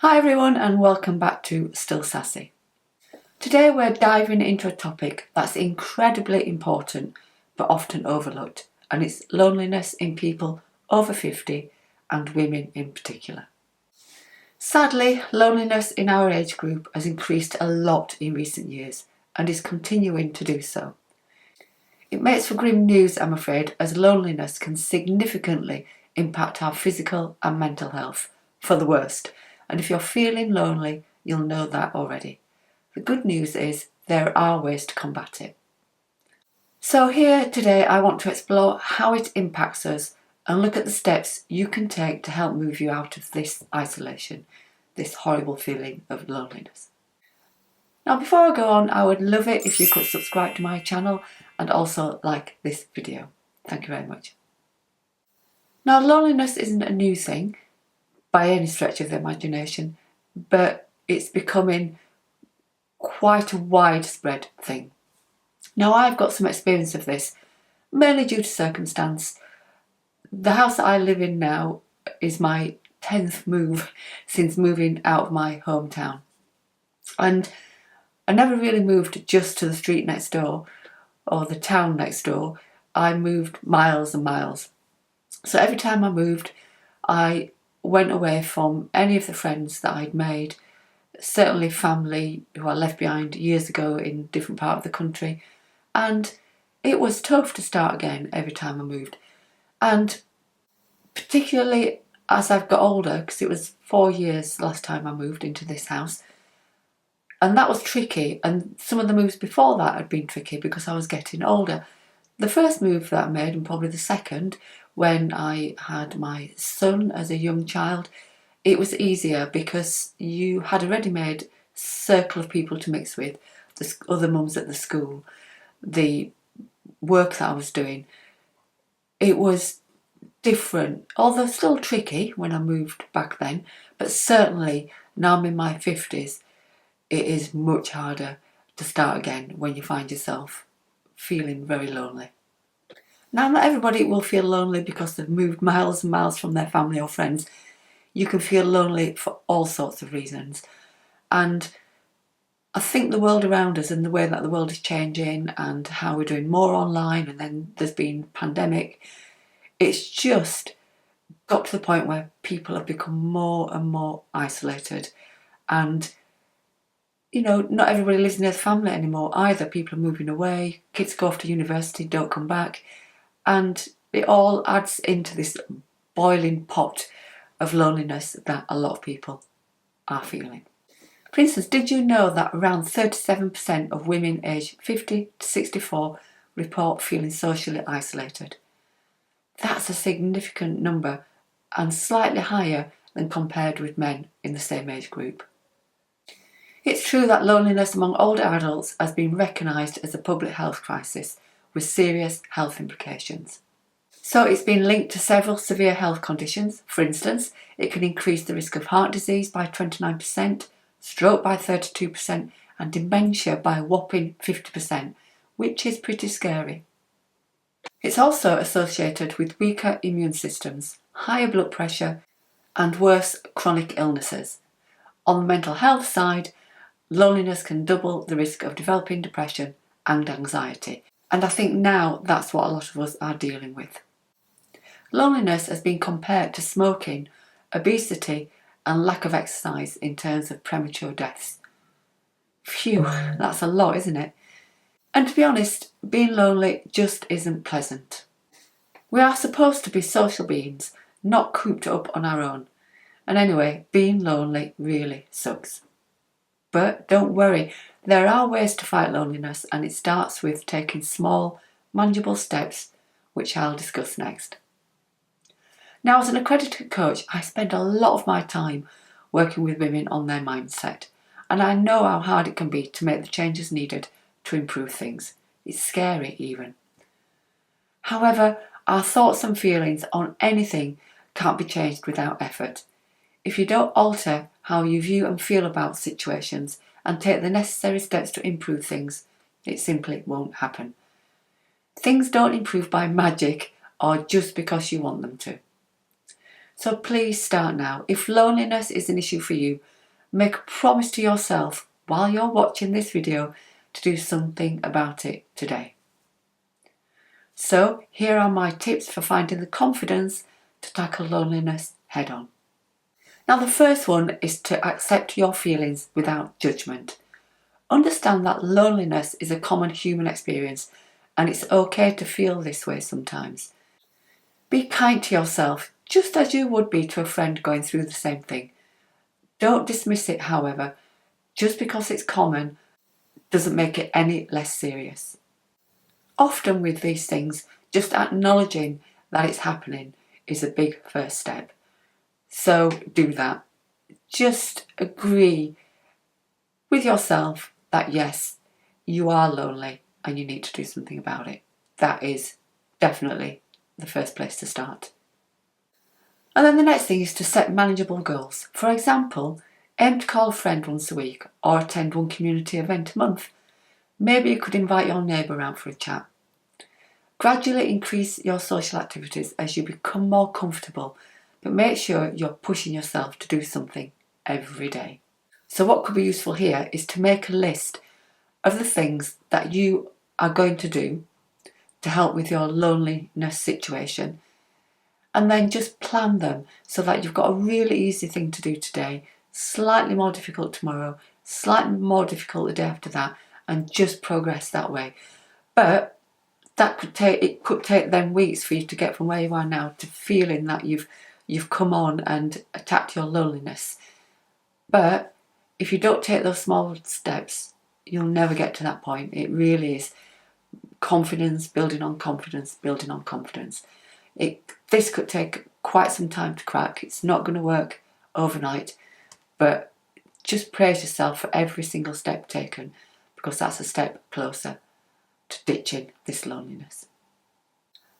Hi everyone and welcome back to Still Sassy. Today we're diving into a topic that's incredibly important but often overlooked, and it's loneliness in people over 50 and women in particular. Sadly, loneliness in our age group has increased a lot in recent years and is continuing to do so. It makes for grim news, I'm afraid, as loneliness can significantly impact our physical and mental health for the worst. And if you're feeling lonely, you'll know that already. The good news is there are ways to combat it. So here today I want to explore how it impacts us and look at the steps you can take to help move you out of this isolation, this horrible feeling of loneliness. Now before I go on, I would love it if you could subscribe to my channel and also like this video. Thank you very much. Now loneliness isn't a new thing by any stretch of the imagination, but it's becoming quite a widespread thing. Now I've got some experience of this, mainly due to circumstance. The house that I live in now is my 10th move since moving out of my hometown. And I never really moved just to the street next door or the town next door. I moved miles and miles. So every time I moved, I went away from any of the friends that I'd made, certainly family who I left behind years ago in a different part of the country. And it was tough to start again every time I moved. And particularly as I've got older, because it was 4 years last time I moved into this house, and that was tricky, and some of the moves before that had been tricky because I was getting older. The first move that I made, and probably the second, when I had my son as a young child, it was easier because you had a ready-made circle of people to mix with, the other mums at the school, the work that I was doing. It was different, although still tricky when I moved back then, but certainly now I'm in my 50s, it is much harder to start again when you find yourself feeling very lonely. Now, not everybody will feel lonely because they've moved miles and miles from their family or friends. You can feel lonely for all sorts of reasons. And I think the world around us and the way that the world is changing and how we're doing more online, and then there's been pandemic, it's just got to the point where people have become more and more isolated. And you know, not everybody lives in their family anymore either. People are moving away, kids go off to university, don't come back, and it all adds into this boiling pot of loneliness that a lot of people are feeling. For instance, did you know that around 37% of women aged 50 to 64 report feeling socially isolated? That's a significant number and slightly higher than compared with men in the same age group. It's true that loneliness among older adults has been recognised as a public health crisis with serious health implications. So it's been linked to several severe health conditions. For instance, it can increase the risk of heart disease by 29%, stroke by 32%, and dementia by a whopping 50%, which is pretty scary. It's also associated with weaker immune systems, higher blood pressure, and worse chronic illnesses. On the mental health side, loneliness can double the risk of developing depression and anxiety. And I think now that's what a lot of us are dealing with. Loneliness has been compared to smoking, obesity, and lack of exercise in terms of premature deaths. Phew, that's a lot, isn't it? And to be honest, being lonely just isn't pleasant. We are supposed to be social beings, not cooped up on our own. And anyway, being lonely really sucks. But don't worry, there are ways to fight loneliness, and it starts with taking small, manageable steps, which I'll discuss next. Now, as an accredited coach, I spend a lot of my time working with women on their mindset, and I know how hard it can be to make the changes needed to improve things. It's scary even. However, our thoughts and feelings on anything can't be changed without effort. If you don't alter how you view and feel about situations and take the necessary steps to improve things, it simply won't happen. Things don't improve by magic or just because you want them to. So please start now. If loneliness is an issue for you, make a promise to yourself while you're watching this video to do something about it today. So here are my tips for finding the confidence to tackle loneliness head on. Now the first one is to accept your feelings without judgment. Understand that loneliness is a common human experience and it's okay to feel this way sometimes. Be kind to yourself just as you would be to a friend going through the same thing. Don't dismiss it, however. Just because it's common doesn't make it any less serious. Often with these things, just acknowledging that it's happening is a big first step. So do that. Just agree with yourself that yes, you are lonely and you need to do something about it. That is definitely the first place to start. And then the next thing is to set manageable goals. For example, aim to call a friend once a week or attend one community event a month. Maybe you could invite your neighbour out for a chat. Gradually increase your social activities as you become more comfortable, but make sure you're pushing yourself to do something every day. So what could be useful here is to make a list of the things that you are going to do to help with your loneliness situation, and then just plan them so that you've got a really easy thing to do today, slightly more difficult tomorrow, slightly more difficult the day after that, and just progress that way. But it could take them weeks for you to get from where you are now to feeling that you've come on and attacked your loneliness. But if you don't take those small steps, you'll never get to that point. It really is confidence, building on confidence, building on confidence. This could take quite some time to crack. It's not going to work overnight, but just praise yourself for every single step taken, because that's a step closer to ditching this loneliness.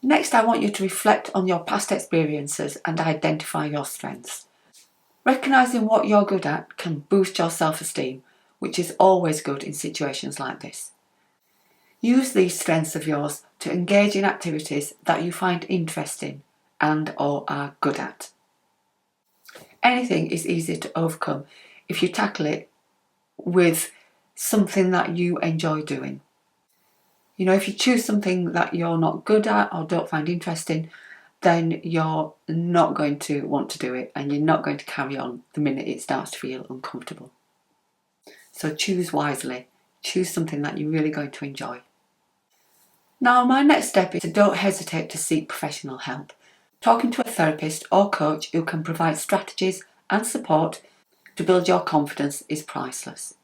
Next, I want you to reflect on your past experiences and identify your strengths. Recognising what you're good at can boost your self-esteem, which is always good in situations like this. Use these strengths of yours to engage in activities that you find interesting and or are good at. Anything is easier to overcome if you tackle it with something that you enjoy doing. If you choose something that you're not good at or don't find interesting, then you're not going to want to do it and you're not going to carry on the minute it starts to feel uncomfortable. So choose wisely. Choose something that you're really going to enjoy. Now, my next step is to don't hesitate to seek professional help. Talking to a therapist or coach who can provide strategies and support to build your confidence is priceless.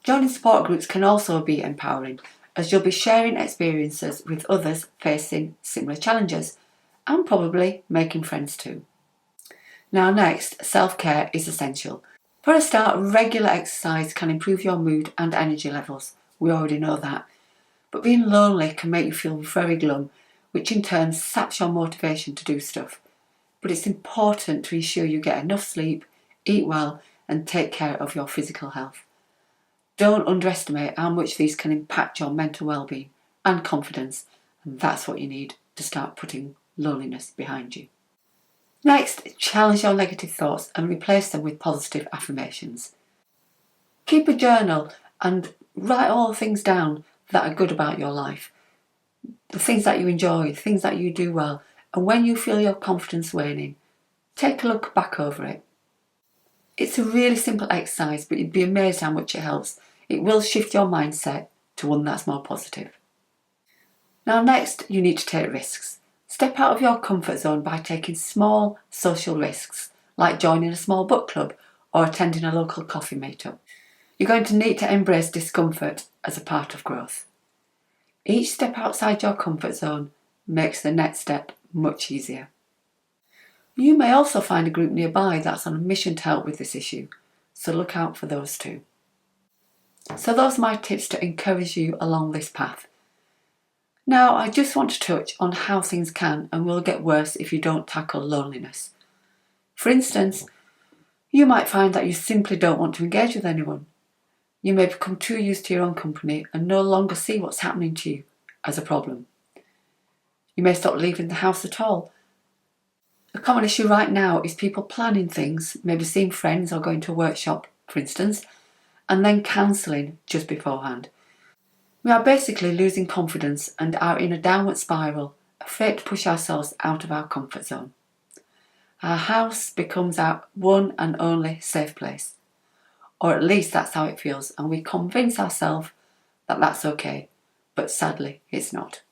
Joining support groups can also be empowering, as you'll be sharing experiences with others facing similar challenges and probably making friends too. Now next, self-care is essential. For a start, regular exercise can improve your mood and energy levels. We already know that. But being lonely can make you feel very glum, which in turn saps your motivation to do stuff. But it's important to ensure you get enough sleep, eat well, and take care of your physical health. Don't underestimate how much these can impact your mental well-being and confidence, and that's what you need to start putting loneliness behind you. Next, challenge your negative thoughts and replace them with positive affirmations. Keep a journal and write all the things down that are good about your life, the things that you enjoy, the things that you do well, and when you feel your confidence waning, take a look back over it. It's a really simple exercise, but you'd be amazed how much it helps. It will shift your mindset to one that's more positive. Now next, you need to take risks. Step out of your comfort zone by taking small social risks, like joining a small book club or attending a local coffee meetup. You're going to need to embrace discomfort as a part of growth. Each step outside your comfort zone makes the next step much easier. You may also find a group nearby that's on a mission to help with this issue, so look out for those too. So those are my tips to encourage you along this path. Now I just want to touch on how things can and will get worse if you don't tackle loneliness. For instance, you might find that you simply don't want to engage with anyone. You may become too used to your own company and no longer see what's happening to you as a problem. You may stop leaving the house at all. A common issue right now is people planning things, maybe seeing friends or going to a workshop, for instance, and then cancelling just beforehand. We are basically losing confidence and are in a downward spiral, afraid to push ourselves out of our comfort zone. Our house becomes our one and only safe place, or at least that's how it feels, and we convince ourselves that that's okay, but sadly it's not.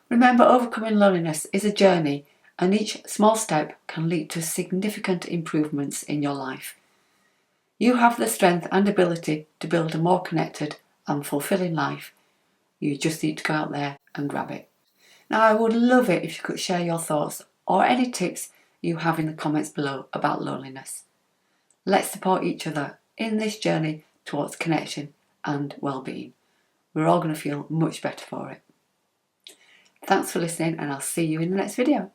Remember, overcoming loneliness is a journey, and each small step can lead to significant improvements in your life. You have the strength and ability to build a more connected and fulfilling life. You just need to go out there and grab it. Now, I would love it if you could share your thoughts or any tips you have in the comments below about loneliness. Let's support each other in this journey towards connection and well-being. We're all going to feel much better for it. Thanks for listening, and I'll see you in the next video.